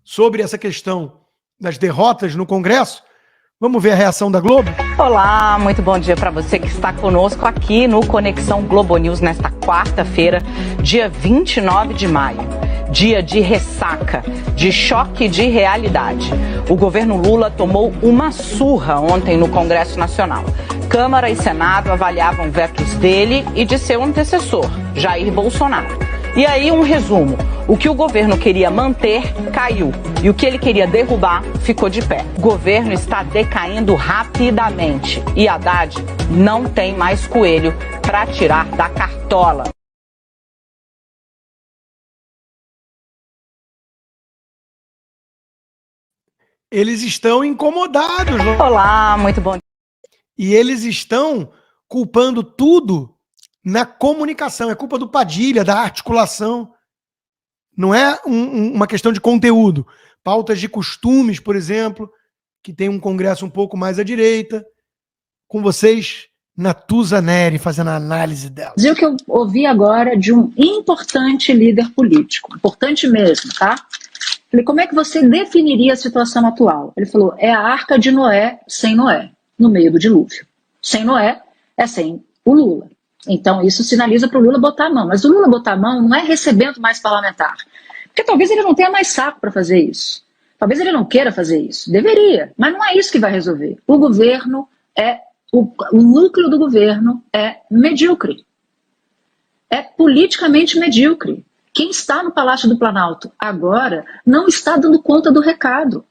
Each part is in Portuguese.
sobre essa questão das derrotas no Congresso. Vamos ver a reação da Globo? Olá, muito bom dia para você que está conosco aqui no Conexão Globo News nesta quarta-feira, dia 29 de maio. Dia de ressaca, de choque de realidade. O governo Lula tomou uma surra ontem no Congresso Nacional. Câmara e Senado avaliavam vetos dele e de seu antecessor, Jair Bolsonaro. E aí um resumo. O que o governo queria manter, caiu. E o que ele queria derrubar, ficou de pé. O governo está decaindo rapidamente. E Haddad não tem mais coelho para tirar da cartola. Eles estão incomodados. Olá, muito bom dia. E eles estão culpando tudo na comunicação. É culpa do Padilha, da articulação. Não é uma questão de conteúdo. Pautas de costumes, por exemplo, que tem um congresso um pouco mais à direita. Com vocês, Natuza Neri, fazendo a análise dela. Dizer o que eu ouvi agora de um importante líder político. Importante mesmo, tá? Falei, como é que você definiria a situação atual? Ele falou, é a Arca de Noé sem Noé, no meio do dilúvio. Sem Noé é sem o Lula. Então isso sinaliza para o Lula botar a mão. Mas o Lula botar a mão não é recebendo mais parlamentar. Porque talvez ele não tenha mais saco para fazer isso. Talvez ele não queira fazer isso. Deveria, mas não é isso que vai resolver. O governo o núcleo do governo é medíocre. É politicamente medíocre. Quem está no Palácio do Planalto agora não está dando conta do recado.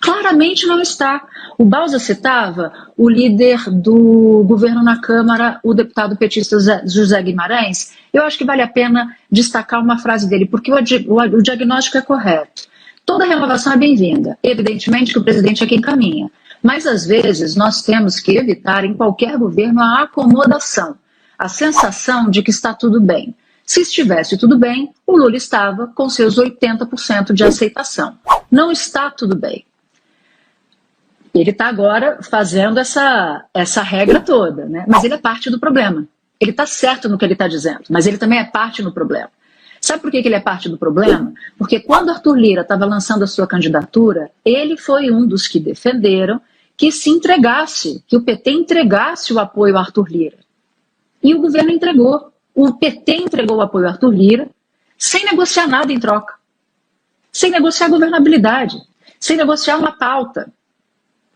Claramente não está. O Bausa citava o líder do governo na Câmara, o deputado petista José Guimarães. Eu acho que vale a pena destacar uma frase dele, porque o diagnóstico é correto. Toda renovação é bem-vinda. Evidentemente que o presidente é quem caminha. Mas, às vezes, nós temos que evitar em qualquer governo a acomodação, a sensação de que está tudo bem. Se estivesse tudo bem, o Lula estava com seus 80% de aceitação. Não está tudo bem. Ele está agora fazendo essa regra toda, né? Mas ele é parte do problema. Ele está certo no que ele está dizendo, mas ele também é parte do problema. Sabe por que ele é parte do problema? Porque quando Arthur Lira estava lançando a sua candidatura, ele foi um dos que defenderam que se entregasse, que o PT entregasse o apoio a Arthur Lira. E o governo entregou. O PT entregou o apoio a Arthur Lira sem negociar nada em troca. Sem negociar governabilidade. Sem negociar uma pauta.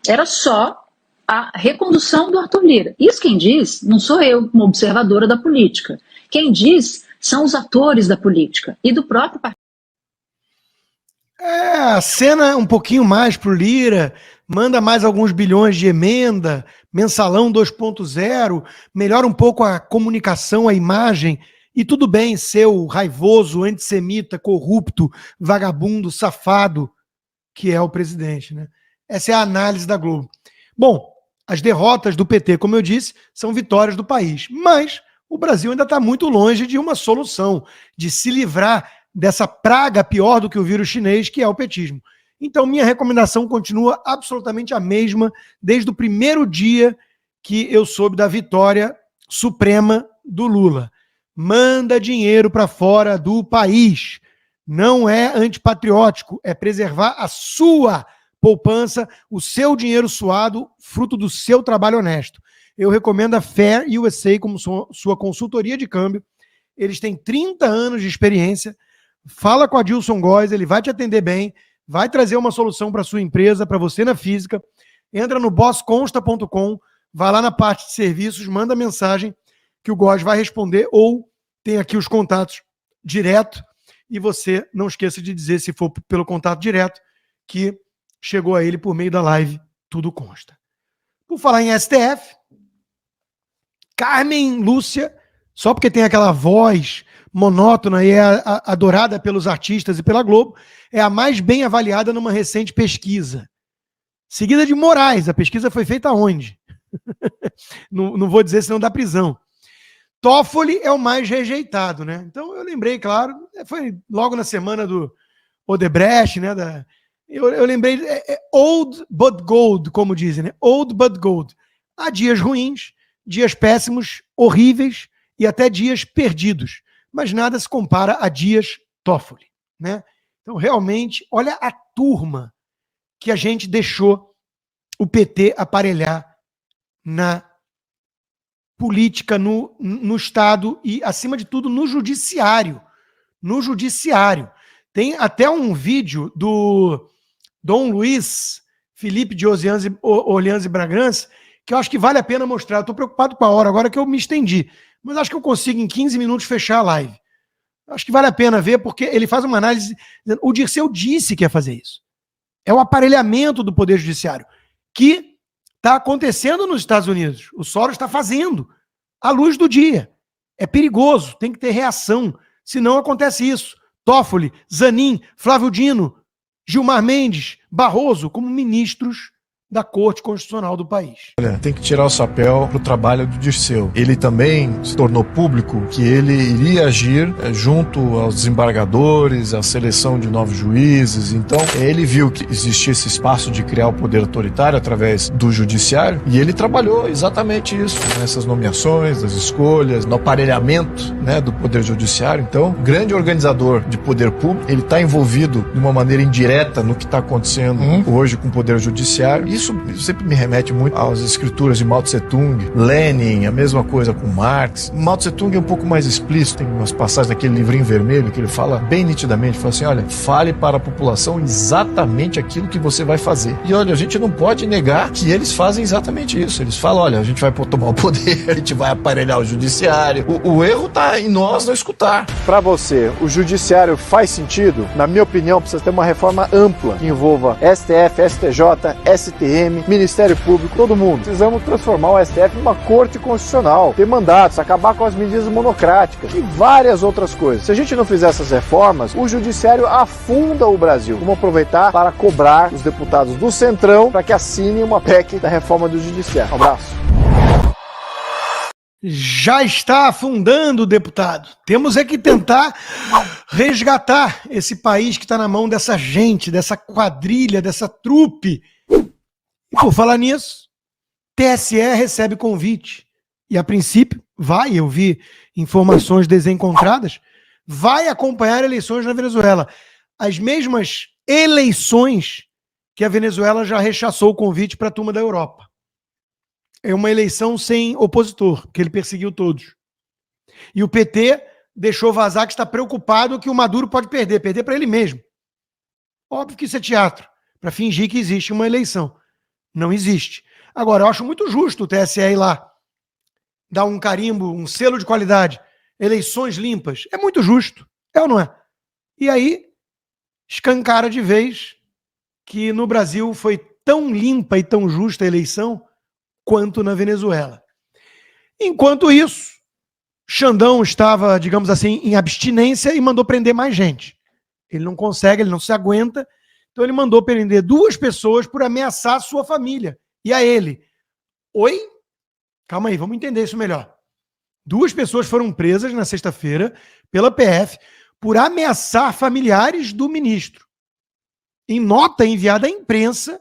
Era só a recondução do Arthur Lira. Isso quem diz não sou eu, uma observadora da política. Quem diz são os atores da política e do próprio partido. A cena um pouquinho mais pro Lira, manda mais alguns bilhões de emenda, mensalão 2.0, melhora um pouco a comunicação, a imagem, e tudo bem ser o raivoso, antissemita, corrupto, vagabundo, safado, que é o presidente, né? Essa é a análise da Globo. Bom, as derrotas do PT, como eu disse, são vitórias do país, mas o Brasil ainda está muito longe de uma solução, de se livrar dessa praga pior do que o vírus chinês, que é o petismo. Então, minha recomendação continua absolutamente a mesma desde o primeiro dia que eu soube da vitória suprema do Lula. Manda dinheiro para fora do país. Não é antipatriótico, é preservar a sua poupança, o seu dinheiro suado, fruto do seu trabalho honesto. Eu recomendo a Fair USA como sua consultoria de câmbio. Eles têm 30 anos de experiência. Fala com a Dilson Góes, ele vai te atender bem, vai trazer uma solução para sua empresa, para você na física. Entra no bossconsta.com, vai lá na parte de serviços, manda mensagem que o Góes vai responder, ou tem aqui os contatos direto, e você não esqueça de dizer, se for pelo contato direto, que chegou a ele por meio da live, tudo consta. Por falar em STF, Carmen Lúcia, só porque tem aquela voz monótona e é adorada pelos artistas e pela Globo, é a mais bem avaliada numa recente pesquisa. Seguida de Moraes, a pesquisa foi feita onde? não vou dizer senão dá prisão. Toffoli é o mais rejeitado, né? Então eu lembrei, claro, foi logo na semana do Odebrecht, né? Eu lembrei, old but gold, como dizem, né? Old but gold. Há dias ruins, dias péssimos, horríveis e até dias perdidos. Mas nada se compara a dias Toffoli, né? Então, realmente, olha a turma que a gente deixou o PT aparelhar na política, no Estado e, acima de tudo, no judiciário. No judiciário. Tem até um vídeo do Dom Luiz Felipe de Orleans e Bragança, que eu acho que vale a pena mostrar. Eu estou preocupado com a hora, agora que eu me estendi. Mas acho que eu consigo, em 15 minutos, fechar a live. Acho que vale a pena ver, porque ele faz uma análise. O Dirceu disse que ia fazer isso. É o aparelhamento do Poder Judiciário, que está acontecendo nos Estados Unidos. O Soros está fazendo, à luz do dia. É perigoso, tem que ter reação, senão acontece isso. Toffoli, Zanin, Flávio Dino, Gilmar Mendes, Barroso, como ministros da Corte Constitucional do país. Olha, tem que tirar o chapéu pro trabalho do Dirceu. Ele também se tornou público que ele iria agir junto aos desembargadores, à seleção de novos juízes. Então, ele viu que existia esse espaço de criar o poder autoritário através do judiciário e ele trabalhou exatamente isso, nessas nomeações, das escolhas, no aparelhamento, né, do poder judiciário. Então, grande organizador de poder público, ele está envolvido de uma maneira indireta no que está acontecendo hoje com o poder judiciário. Isso sempre me remete muito às escrituras de Mao Tse Tung, Lenin, a mesma coisa com Marx. Mao Tse Tung é um pouco mais explícito, tem umas passagens naquele livrinho vermelho que ele fala bem nitidamente, fala assim, olha, fale para a população exatamente aquilo que você vai fazer. E olha, a gente não pode negar que eles fazem exatamente isso. Eles falam, olha, a gente vai tomar o poder, a gente vai aparelhar o judiciário. O erro está em nós não escutar. Para você, o judiciário faz sentido? Na minha opinião, precisa ter uma reforma ampla que envolva STF, STJ, STF, Ministério Público, todo mundo. Precisamos transformar o STF numa corte constitucional, ter mandatos, acabar com as medidas monocráticas e várias outras coisas. Se a gente não fizer essas reformas, o judiciário afunda o Brasil. Vamos aproveitar para cobrar os deputados do Centrão para que assinem uma PEC da reforma do judiciário. Um abraço. Já está afundando, deputado. Temos é que tentar resgatar esse país que está na mão dessa gente, dessa quadrilha, dessa trupe. E por falar nisso, TSE recebe convite. E a princípio, eu vi informações desencontradas, vai acompanhar eleições na Venezuela. As mesmas eleições que a Venezuela já rechaçou o convite para a turma da Europa. É uma eleição sem opositor, que ele perseguiu todos. E o PT deixou vazar que está preocupado que o Maduro pode perder para ele mesmo. Óbvio que isso é teatro, para fingir que existe uma eleição. Não existe. Agora, eu acho muito justo o TSE ir lá, dar um carimbo, um selo de qualidade, eleições limpas. É muito justo, é ou não é? E aí, escancara de vez que no Brasil foi tão limpa e tão justa a eleição quanto na Venezuela. Enquanto isso, Xandão estava, digamos assim, em abstinência e mandou prender mais gente. Ele não consegue, ele não se aguenta. Então ele mandou prender 2 pessoas por ameaçar a sua família. E a ele. Oi? Calma aí, vamos entender isso melhor. 2 pessoas foram presas na sexta-feira pela PF por ameaçar familiares do ministro. Em nota enviada à imprensa,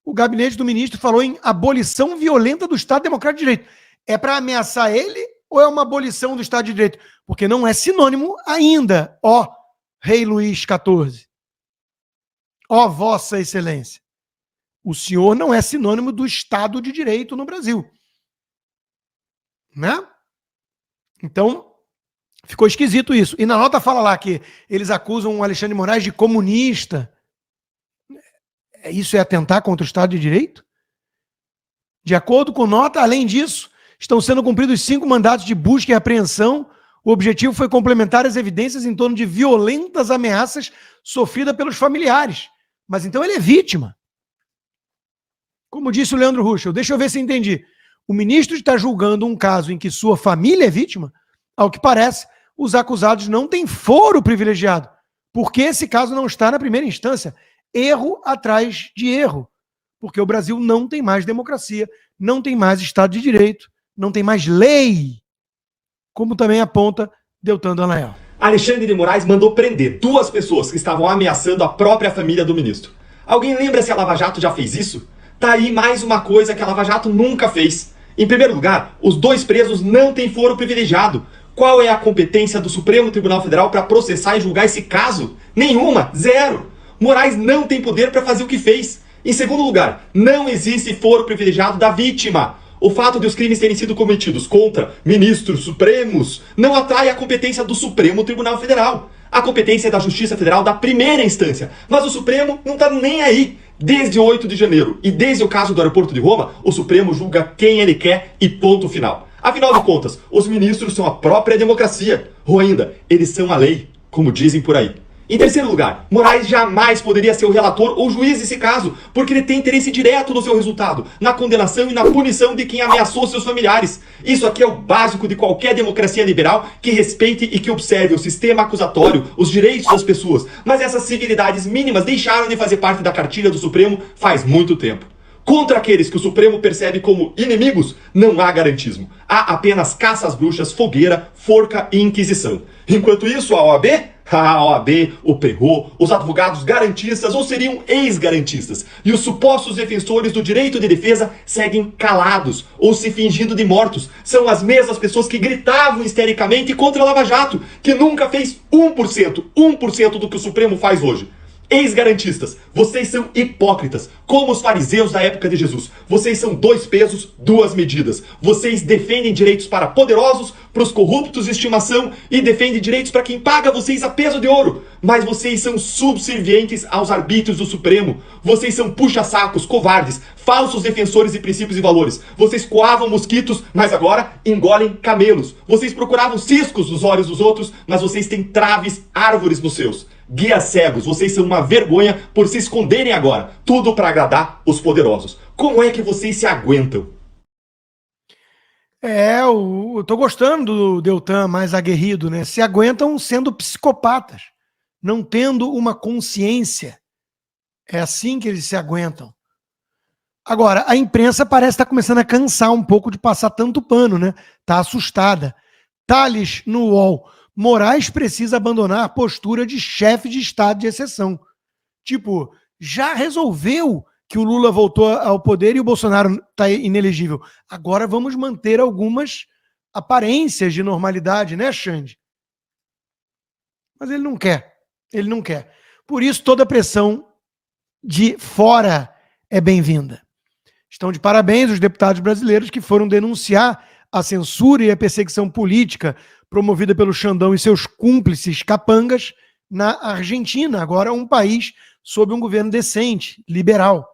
o gabinete do ministro falou em abolição violenta do Estado Democrático de Direito. É para ameaçar ele ou é uma abolição do Estado de Direito? Porque não é sinônimo ainda, ó Rei Luís XIV. Ó Vossa Excelência, o senhor não é sinônimo do Estado de Direito no Brasil. Né? Então, ficou esquisito isso. E na nota fala lá que eles acusam o Alexandre de Moraes de comunista. Isso é atentar contra o Estado de Direito? De acordo com nota, além disso, estão sendo cumpridos 5 mandatos de busca e apreensão. O objetivo foi complementar as evidências em torno de violentas ameaças sofridas pelos familiares. Mas então ele é vítima. Como disse o Leandro Ruschel, deixa eu ver se entendi. O ministro está julgando um caso em que sua família é vítima. Ao que parece, os acusados não têm foro privilegiado, porque esse caso não está na primeira instância. Erro atrás de erro. Porque o Brasil não tem mais democracia, não tem mais Estado de Direito, não tem mais lei, como também aponta Deltan Dallagnol. Alexandre de Moraes mandou prender 2 pessoas que estavam ameaçando a própria família do ministro. Alguém lembra se a Lava Jato já fez isso? Tá aí mais uma coisa que a Lava Jato nunca fez. Em primeiro lugar, os 2 presos não têm foro privilegiado. Qual é a competência do Supremo Tribunal Federal para processar e julgar esse caso? Nenhuma, zero. Moraes não tem poder para fazer o que fez. Em segundo lugar, não existe foro privilegiado da vítima. O fato de os crimes terem sido cometidos contra ministros supremos não atrai a competência do Supremo Tribunal Federal. A competência é da Justiça Federal da primeira instância. Mas o Supremo não está nem aí. Desde 8 de janeiro e desde o caso do aeroporto de Roma, o Supremo julga quem ele quer e ponto final. Afinal de contas, os ministros são a própria democracia. Ou ainda, eles são a lei, como dizem por aí. Em terceiro lugar, Moraes jamais poderia ser o relator ou juiz desse caso, porque ele tem interesse direto no seu resultado, na condenação e na punição de quem ameaçou seus familiares. Isso aqui é o básico de qualquer democracia liberal que respeite e que observe o sistema acusatório, os direitos das pessoas. Mas essas civilidades mínimas deixaram de fazer parte da cartilha do Supremo faz muito tempo. Contra aqueles que o Supremo percebe como inimigos, não há garantismo. Há apenas caça às bruxas, fogueira, forca e inquisição. Enquanto isso, a OAB? A OAB, o PRO, os advogados garantistas ou seriam ex-garantistas. E os supostos defensores do direito de defesa seguem calados ou se fingindo de mortos. São as mesmas pessoas que gritavam histericamente contra a Lava Jato, que nunca fez 1% do que o Supremo faz hoje. Ex-garantistas, vocês são hipócritas, como os fariseus da época de Jesus. Vocês são 2 pesos, 2 medidas. Vocês defendem direitos para poderosos, para os corruptos de estimação e defendem direitos para quem paga vocês a peso de ouro. Mas vocês são subservientes aos arbítrios do Supremo. Vocês são puxa-sacos, covardes, falsos defensores de princípios e valores. Vocês coavam mosquitos, mas agora engolem camelos. Vocês procuravam ciscos nos olhos dos outros, mas vocês têm traves, árvores nos seus. Guias cegos, vocês são uma vergonha por se esconderem agora. Tudo para agradar os poderosos. Como é que vocês se aguentam? Eu tô gostando do Deltan mais aguerrido, né? Se aguentam sendo psicopatas, não tendo uma consciência. É assim que eles se aguentam. Agora, a imprensa parece estar começando a cansar um pouco de passar tanto pano, né? Tá assustada. Thales no UOL. Moraes precisa abandonar a postura de chefe de estado de exceção. Tipo, já resolveu que o Lula voltou ao poder e o Bolsonaro está inelegível. Agora vamos manter algumas aparências de normalidade, né, Xande? Mas ele não quer. Ele não quer. Por isso, toda pressão de fora é bem-vinda. Estão de parabéns os deputados brasileiros que foram denunciar a censura e a perseguição política promovida pelo Xandão e seus cúmplices capangas na Argentina, agora um país sob um governo decente, liberal.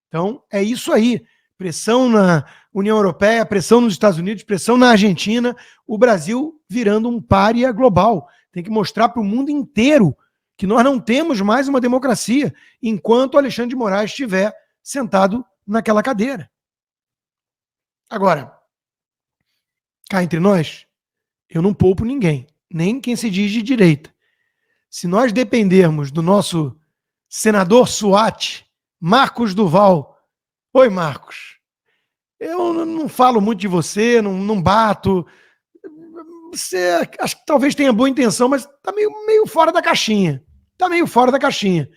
Então, é isso aí. Pressão na União Europeia, pressão nos Estados Unidos, pressão na Argentina, o Brasil virando um pária global. Tem que mostrar para o mundo inteiro que nós não temos mais uma democracia enquanto o Alexandre de Moraes estiver sentado naquela cadeira. Agora, cá entre nós, eu não poupo ninguém, nem quem se diz de direita. Se nós dependermos do nosso senador SWAT, Marcos Duval. Oi, Marcos. Eu não falo muito de você, não bato. Você acho que talvez tenha boa intenção, mas tá meio fora da caixinha. Tá meio fora da caixinha.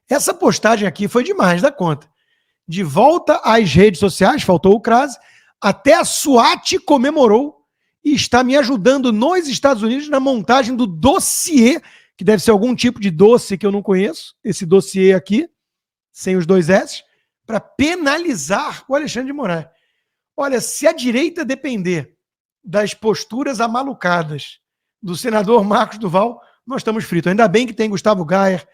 Essa postagem aqui foi demais da conta. De volta às redes sociais, faltou o crase, até a SWAT comemorou e está me ajudando nos Estados Unidos na montagem do dossiê, que deve ser algum tipo de doce que eu não conheço, esse dossiê aqui, sem os 2 S, para penalizar o Alexandre de Moraes. Olha, se a direita depender das posturas amalucadas do senador Marcos Duval, nós estamos fritos. Ainda bem que tem Gustavo Gayer,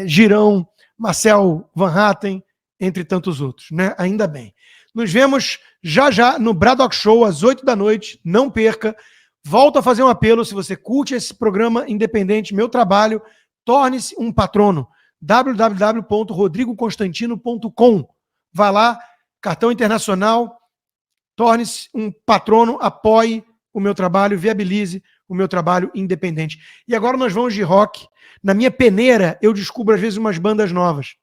Girão, Marcel Van Hatten, entre tantos outros, né? Ainda bem. Nos vemos já no Braddock Show, às 8 da noite. Não perca. Volto a fazer um apelo. Se você curte esse programa independente, meu trabalho, torne-se um patrono. www.rodrigoconstantino.com. Vá lá, cartão internacional, torne-se um patrono, apoie o meu trabalho, viabilize o meu trabalho independente. E agora nós vamos de rock. Na minha peneira, eu descubro às vezes umas bandas novas.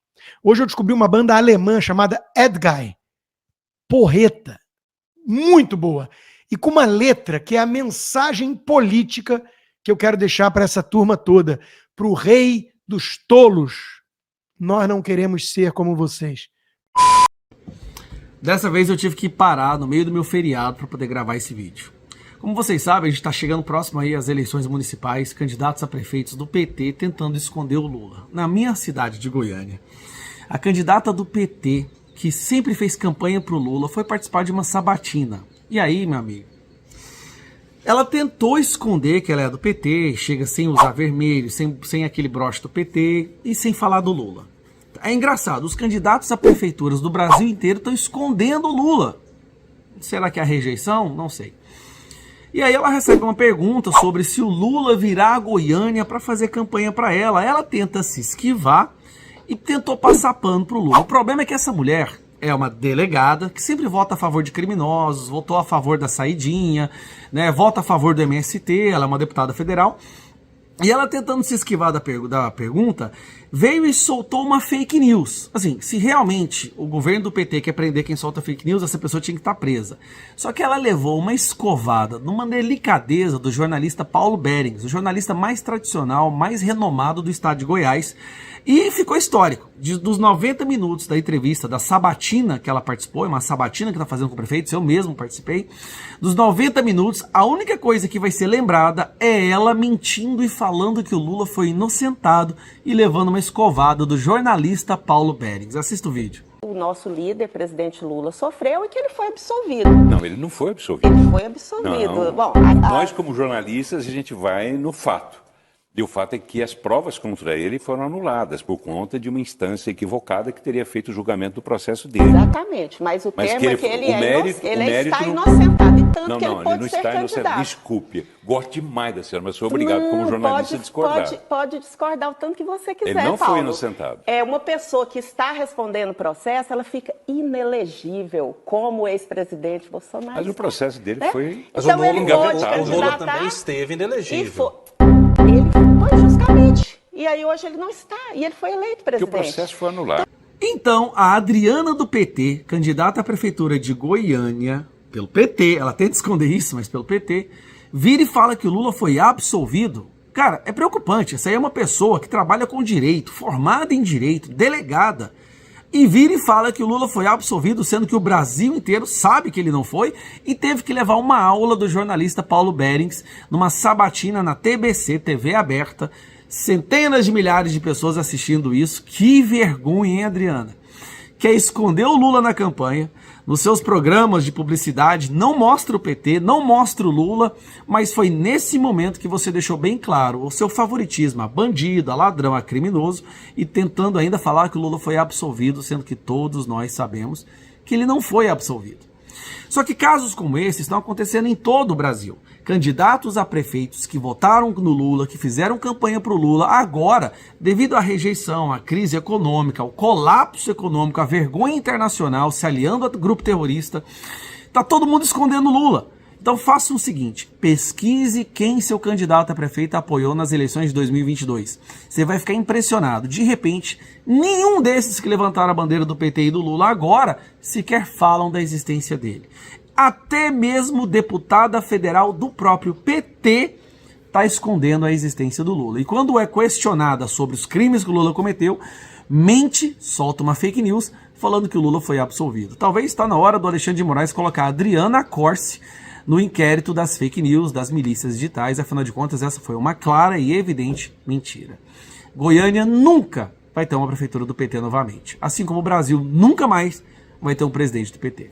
Hoje eu descobri uma banda alemã chamada Edguy. Porreta. Muito boa. E com uma letra que é a mensagem política que eu quero deixar para essa turma toda. Para o rei dos tolos. Nós não queremos ser como vocês. Dessa vez eu tive que parar no meio do meu feriado para poder gravar esse vídeo. Como vocês sabem, a gente está chegando próximo aí às eleições municipais, candidatos a prefeitos do PT tentando esconder o Lula. Na minha cidade de Goiânia, a candidata do PT, que sempre fez campanha para o Lula, foi participar de uma sabatina. E aí, meu amigo, ela tentou esconder que ela é do PT, chega sem usar vermelho, sem aquele broche do PT e sem falar do Lula. É engraçado, os candidatos a prefeituras do Brasil inteiro estão escondendo o Lula. Será que é a rejeição? Não sei. E aí ela recebe uma pergunta sobre se o Lula virá a Goiânia para fazer campanha para ela. Ela tenta se esquivar e tentou passar pano para o Lula. O problema é que essa mulher é uma delegada que sempre vota a favor de criminosos, votou a favor da saidinha, né, vota a favor do MST, ela é uma deputada federal. E ela, tentando se esquivar da pergunta, veio e soltou uma fake news. Assim, se realmente o governo do PT quer prender quem solta fake news, essa pessoa tinha que estar presa. Só que ela levou uma escovada, numa delicadeza do jornalista Paulo Berings, o jornalista mais tradicional, mais renomado do estado de Goiás. E ficou histórico. Dos 90 minutos da entrevista, da sabatina que ela participou, é uma sabatina que está fazendo com o prefeito, eu mesmo participei. Dos 90 minutos, a única coisa que vai ser lembrada é ela mentindo e falando que o Lula foi inocentado e levando uma escovada do jornalista Paulo Berings. Assista o vídeo. O nosso líder, presidente Lula, sofreu e que ele foi absolvido. Não, ele não foi absolvido. Ele foi absolvido. Não. Bom, Nós, como jornalistas, a gente vai no fato. E o fato é que as provas contra ele foram anuladas por conta de uma instância equivocada que teria feito o julgamento do processo dele. Exatamente, mas o termo é que ele está não... inocentado, e tanto que ele ele pode não ser está candidato. inocentado. Desculpe, gosto demais da senhora, mas sou obrigado como jornalista a discordar. Pode discordar o tanto que você quiser, Ele não Paulo. foi inocentado. É uma pessoa que está respondendo o processo, ela fica inelegível como o ex-presidente Bolsonaro. Mas o processo dele foi Mas então, o Lula também esteve inelegível. Ele foi justamente. E aí hoje ele não está. E ele foi eleito presidente. Porque o processo foi anulado. Então, a Adriana do PT, candidata à prefeitura de Goiânia, pelo PT, ela tenta esconder isso, mas pelo PT, vira e fala que o Lula foi absolvido. Cara, é preocupante. Essa aí é uma pessoa que trabalha com direito, formada em direito, delegada, e vira e fala que o Lula foi absolvido, sendo que o Brasil inteiro sabe que ele não foi, e teve que levar uma aula do jornalista Paulo Berings numa sabatina na TBC, TV aberta, centenas de milhares de pessoas assistindo isso. Que vergonha, hein, Adriana? Quer esconder o Lula na campanha, nos seus programas de publicidade, não mostra o PT, não mostra o Lula, mas foi nesse momento que você deixou bem claro o seu favoritismo a bandido, a ladrão, a criminoso, e tentando ainda falar que o Lula foi absolvido, sendo que todos nós sabemos que ele não foi absolvido. Só que casos como esse estão acontecendo em todo o Brasil. Candidatos a prefeitos que votaram no Lula, que fizeram campanha para o Lula, agora, devido à rejeição, à crise econômica, ao colapso econômico, à vergonha internacional, se aliando ao grupo terrorista, está todo mundo escondendo o Lula. Então faça o seguinte, pesquise quem seu candidato a prefeito apoiou nas eleições de 2022. Você vai ficar impressionado. De repente, nenhum desses que levantaram a bandeira do PT e do Lula agora sequer falam da existência dele. Até mesmo deputada federal do próprio PT está escondendo a existência do Lula. E quando é questionada sobre os crimes que o Lula cometeu, mente, solta uma fake news falando que o Lula foi absolvido. Talvez está na hora do Alexandre de Moraes colocar a Adriana Corse no inquérito das fake news, das milícias digitais. Afinal de contas, essa foi uma clara e evidente mentira. Goiânia nunca vai ter uma prefeitura do PT novamente. Assim como o Brasil nunca mais vai ter um presidente do PT.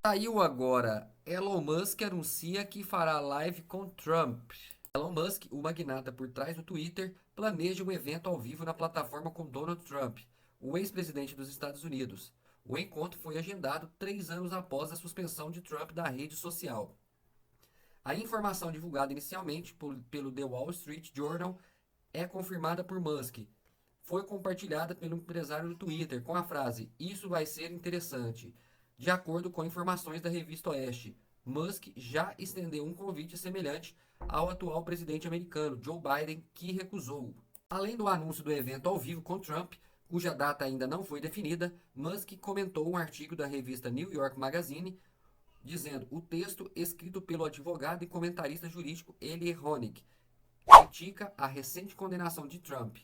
Saiu agora, Elon Musk anuncia que fará live com Trump. Elon Musk, o magnata por trás do Twitter, planeja um evento ao vivo na plataforma com Donald Trump, o ex-presidente dos Estados Unidos. O encontro foi agendado 3 anos após a suspensão de Trump da rede social. A informação divulgada inicialmente pelo The Wall Street Journal é confirmada por Musk. Foi compartilhada pelo empresário do Twitter com a frase "Isso vai ser interessante". De acordo com informações da revista Oeste, Musk já estendeu um convite semelhante ao atual presidente americano, Joe Biden, que recusou. Além do anúncio do evento ao vivo com Trump, cuja data ainda não foi definida, Musk comentou um artigo da revista New York Magazine, dizendo: o texto, escrito pelo advogado e comentarista jurídico Eli Honig, critica a recente condenação de Trump.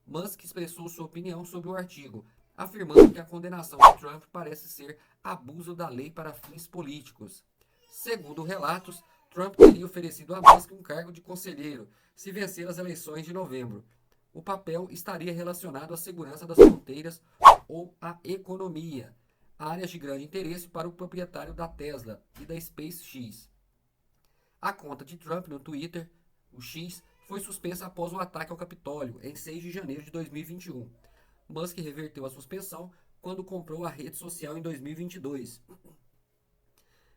Musk expressou sua opinião sobre o artigo, afirmando que a condenação de Trump parece ser abuso da lei para fins políticos. Segundo relatos, Trump teria oferecido a Musk um cargo de conselheiro se vencer as eleições de novembro. O papel estaria relacionado à segurança das fronteiras ou à economia, áreas de grande interesse para o proprietário da Tesla e da SpaceX. A conta de Trump no Twitter, o X, foi suspensa após o ataque ao Capitólio, em 6 de janeiro de 2021. Musk reverteu a suspensão quando comprou a rede social em 2022.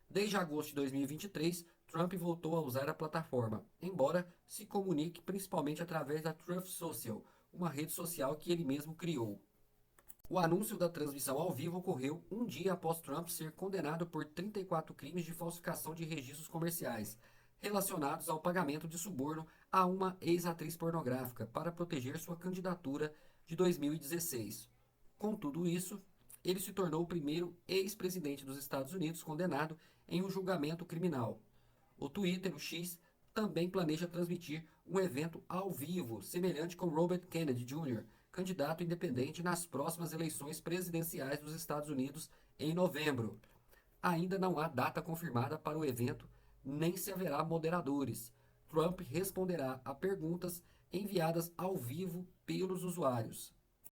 Desde agosto de 2023, Trump voltou a usar a plataforma, embora se comunique principalmente através da Truth Social, uma rede social que ele mesmo criou. O anúncio da transmissão ao vivo ocorreu um dia após Trump ser condenado por 34 crimes de falsificação de registros comerciais, relacionados ao pagamento de suborno a uma ex-atriz pornográfica para proteger sua candidatura de 2016. Com tudo isso, ele se tornou o primeiro ex-presidente dos Estados Unidos condenado em um julgamento criminal. O Twitter, o X, também planeja transmitir um evento ao vivo, semelhante com Robert Kennedy Jr., candidato independente nas próximas eleições presidenciais dos Estados Unidos em novembro. Ainda não há data confirmada para o evento, nem se haverá moderadores. Trump responderá a perguntas enviadas ao vivo pelos usuários.